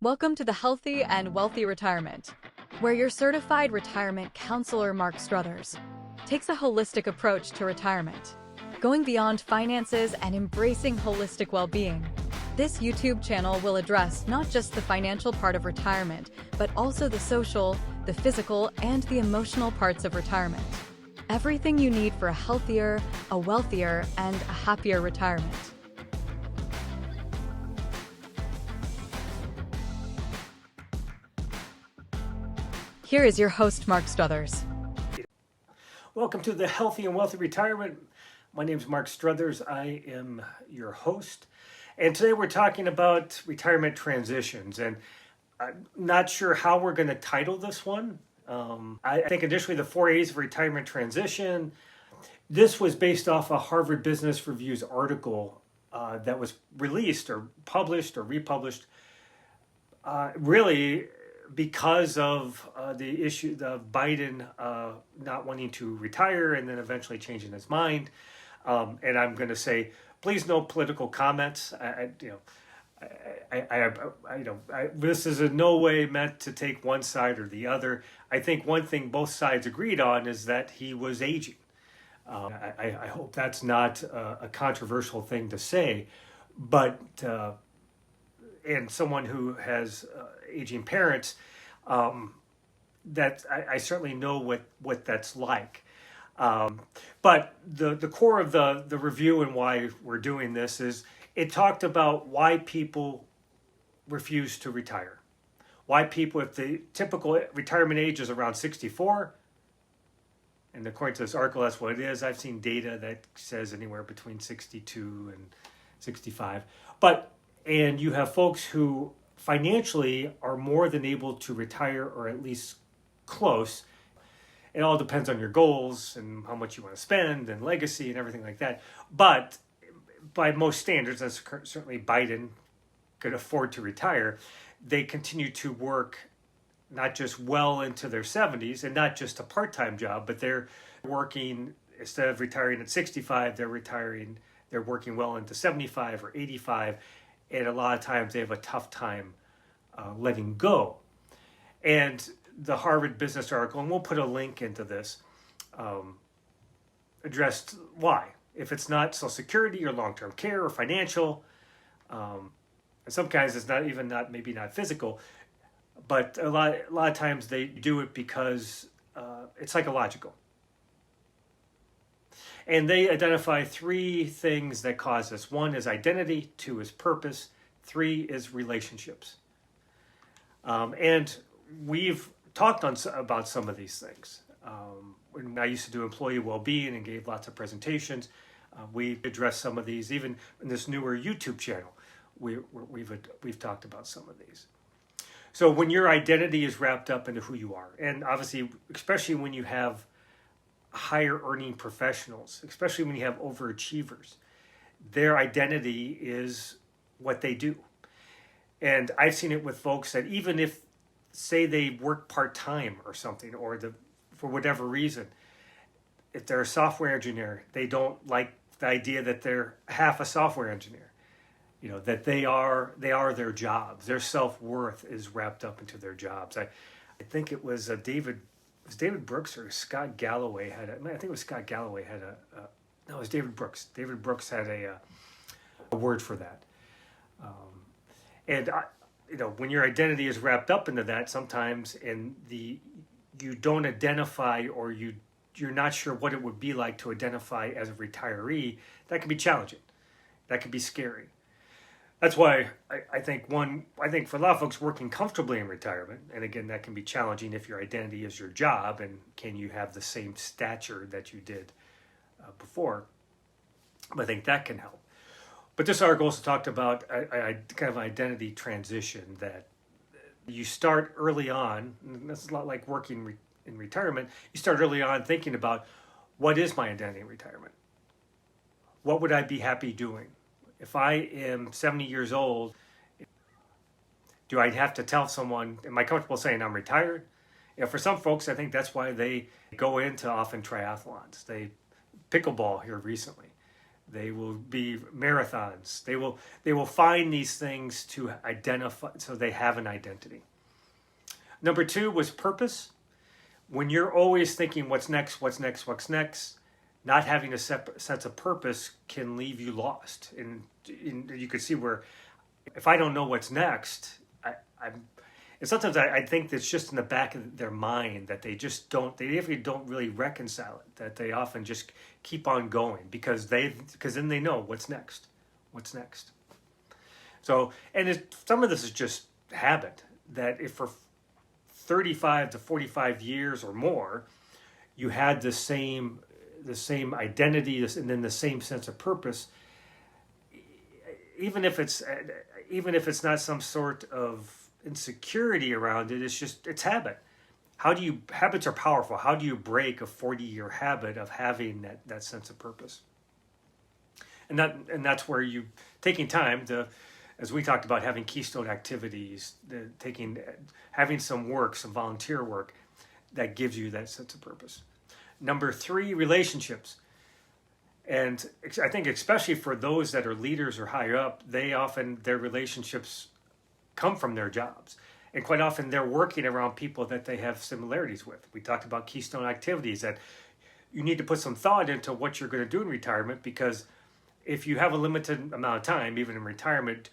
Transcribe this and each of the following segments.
Welcome to the Healthy and Wealthy Retirement, where your certified retirement counselor Mark Struthers takes a holistic approach to retirement, going beyond finances and embracing holistic well-being. This YouTube channel will address not just the financial part of retirement, but also the social, the physical, and the emotional parts of retirement. Everything you need for a healthier, a wealthier, and a happier retirement. Here is your host, Mark Struthers. Welcome to the Healthy and Wealthy Retirement. My name is Mark Struthers. I am your host. And today we're talking about retirement transitions. And I'm not sure how we're going to title this one. I think initially the 4 A's of retirement transition. This was based off a Harvard Business Review's article that was released or published or republished really because of the issue of Biden not wanting to retire and then eventually changing his mind. And I'm going to say, please, no political comments. This is in no way meant to take one side or the other. I think one thing both sides agreed on is that he was aging. I hope that's not a controversial thing to say, but and someone who has aging parents, that I certainly know what that's like. But the core of the review and why we're doing this is it talked about why people refuse to retire. Why people, if the typical retirement age is around 64, and according to this article, that's what it is. I've seen data that says anywhere between 62 and 65. And you have folks who financially are more than able to retire, or at least close. It all depends on your goals and how much you want to spend and legacy and everything like that. But by most standards, as certainly Biden could afford to retire, they continue to work not just well into their 70s and not just a part-time job, but they're working, instead of retiring at 65, they're working well into 75 or 85. And a lot of times they have a tough time letting go. And the Harvard Business article, and we'll put a link into this, addressed why. If it's not Social Security or long-term care or financial, and some kinds it's maybe not physical, but a lot of times they do it because it's psychological. And they identify 3 things that cause this. 1 is identity, 2 is purpose, 3 is relationships. And we've talked about some of these things. When I used to do employee well-being and gave lots of presentations, we addressed some of these. Even in this newer YouTube channel, we've talked about some of these. So when your identity is wrapped up into who you are, and obviously, especially when you have higher earning professionals, especially when you have overachievers, their identity is what they do. And I've seen it with folks that even if, say, they work part-time or something, or for whatever reason, if they're a software engineer, they don't like the idea that they're half a software engineer. You know, that they are their jobs. Their self-worth is wrapped up into their jobs. I think it was David Brooks or Scott Galloway it was David Brooks. David Brooks had a word for that. When your identity is wrapped up into that, sometimes you don't identify, or you're not sure what it would be like to identify as a retiree, that can be challenging. That can be scary. That's why I think for a lot of folks working comfortably in retirement, and again, that can be challenging if your identity is your job, and can you have the same stature that you did before. But I think that can help. But this article also talked about a kind of identity transition that you start early on, and this is a lot like working in retirement. You start early on thinking about, what is my identity in retirement? What would I be happy doing? If I am 70 years old, do I have to tell someone, am I comfortable saying I'm retired? For some folks, I think that's why they go into often triathlons. They pickleball here recently. They will be marathons. They will find these things to identify, so they have an identity. Number 2 was purpose. When you're always thinking what's next, what's next, what's next, not having a sense of purpose can leave you lost. And you could see where if I don't know what's next, and sometimes I think that's just in the back of their mind that they just don't, they don't really reconcile it, that they often just keep on going because then they know what's next. So, and some of this is just habit, that if for 35 to 45 years or more, you had the same identity and then the same sense of purpose, even if it's not some sort of insecurity around it, it's habit. Habits are powerful. How do you break a 40-year habit of having that sense of purpose? And that's where you taking time to, as we talked about, having keystone activities, having some work, some volunteer work that gives you that sense of purpose. Number 3, relationships. And I think especially for those that are leaders or higher up, their relationships come from their jobs. And quite often they're working around people that they have similarities with. We talked about keystone activities, that you need to put some thought into what you're going to do in retirement, because if you have a limited amount of time, even in retirement,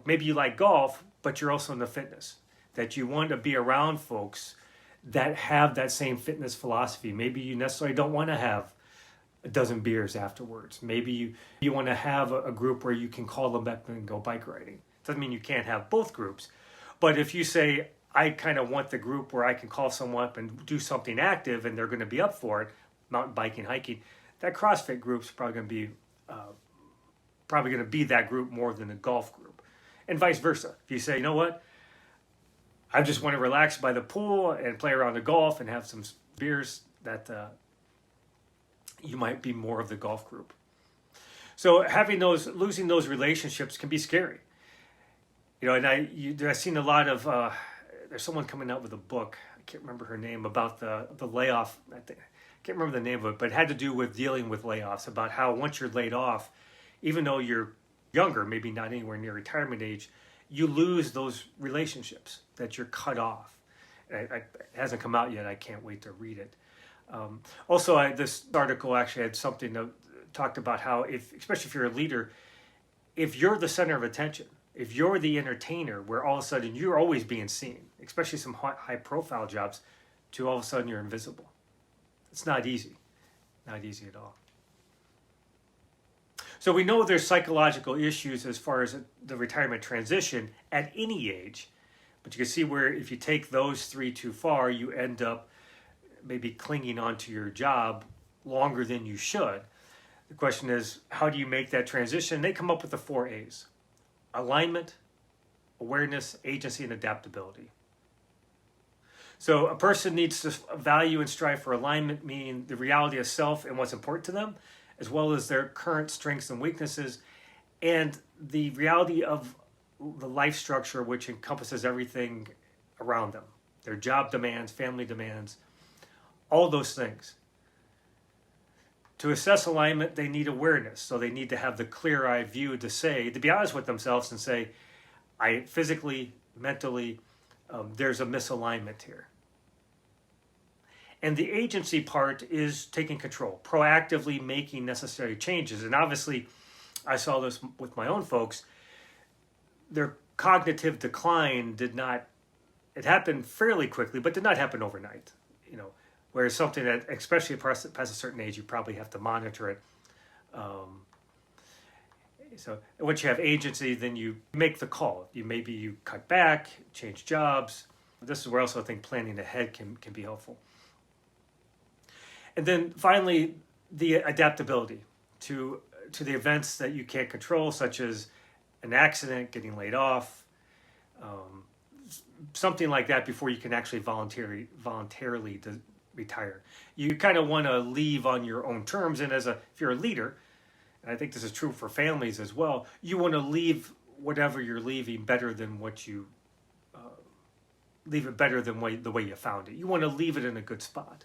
maybe you like golf, but you're also into fitness, that you want to be around folks that have that same fitness philosophy. Maybe you necessarily don't want to have a dozen beers afterwards. Maybe you want to have a group where you can call them up and go bike riding. Doesn't mean you can't have both groups. But if you say, I kind of want the group where I can call someone up and do something active and they're going to be up for it, mountain biking, hiking, that CrossFit group's probably going to be that group more than a golf group. And vice versa. If you say, you know what, I just want to relax by the pool and play around the golf and have some beers, that you might be more of the golf group. So losing those relationships can be scary. And I've seen a lot of, there's someone coming out with a book, I can't remember her name, about the layoff. I can't remember the name of it, but it had to do with dealing with layoffs, about how once you're laid off, even though you're younger, maybe not anywhere near retirement age, you lose those relationships, that you're cut off. It hasn't come out yet. I can't wait to read it. Also, this article actually had something that talked about how, especially if you're a leader, if you're the center of attention, if you're the entertainer, where all of a sudden you're always being seen, especially some high-profile jobs, to all of a sudden you're invisible. It's not easy. Not easy at all. So we know there's psychological issues as far as the retirement transition at any age, but you can see where if you take those 3 too far, you end up maybe clinging onto your job longer than you should. The question is, how do you make that transition? They come up with the 4 A's: alignment, awareness, agency, and adaptability. So a person needs to value and strive for alignment, meaning the reality of self and what's important to them, as well as their current strengths and weaknesses, and the reality of the life structure, which encompasses everything around them, their job demands, family demands, all those things. To assess alignment, they need awareness. So they need to have the clear-eye view to be honest with themselves and say, I physically, mentally, there's a misalignment here. And the agency part is taking control, proactively making necessary changes. And obviously, I saw this with my own folks. Their cognitive decline it happened fairly quickly, but did not happen overnight. Whereas something that, especially past a certain age, you probably have to monitor it. So once you have agency, then you make the call. You cut back, change jobs. This is where also I think planning ahead can be helpful. And then finally, the adaptability to the events that you can't control, such as an accident, getting laid off, something like that, before you can actually voluntarily retire. You kind of want to leave on your own terms, and if you're a leader, and I think this is true for families as well, you want to leave whatever you're leaving better than what you leave it better than the way you found it. You want to leave it in a good spot.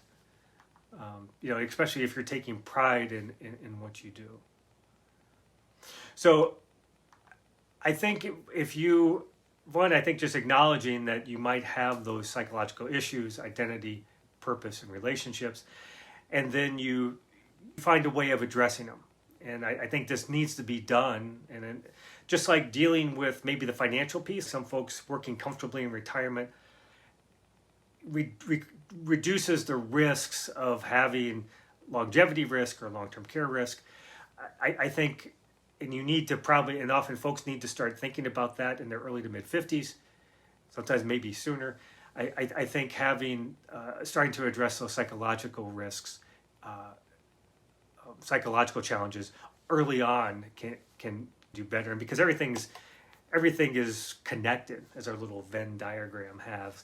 Especially if you're taking pride in what you do. So I think I think just acknowledging that you might have those psychological issues, identity, purpose, and relationships, and then you find a way of addressing them. And I think this needs to be done. And then, just like dealing with maybe the financial piece, some folks working comfortably in retirement reduces the risks of having longevity risk or long-term care risk. I think, and you need to probably, and often folks need to start thinking about that in their early to mid 50s, sometimes maybe sooner. I think starting to address those psychological risks, psychological challenges early on can do better. And because everything is connected, as our little Venn diagram has.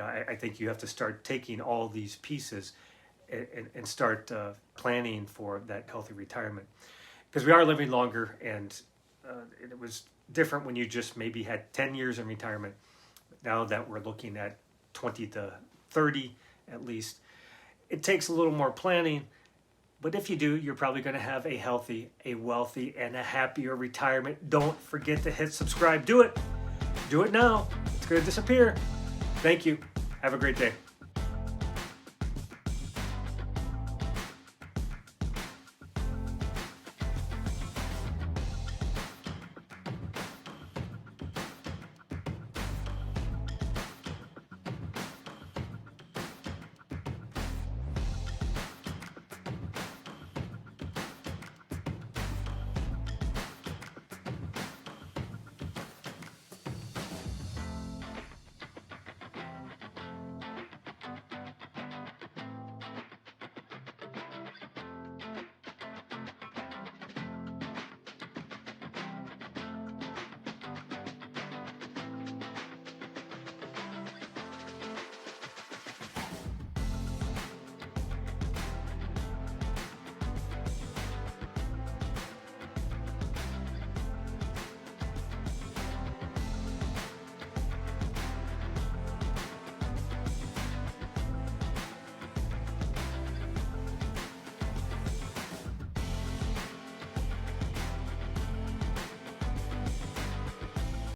I think you have to start taking all these pieces and start planning for that healthy retirement. Because we are living longer, and it was different when you just maybe had 10 years in retirement. Now that we're looking at 20 to 30 at least, it takes a little more planning. But if you do, you're probably going to have a healthy, a wealthy, and a happier retirement. Don't forget to hit subscribe. Do it. Do it now. It's going to disappear. Thank you. Have a great day.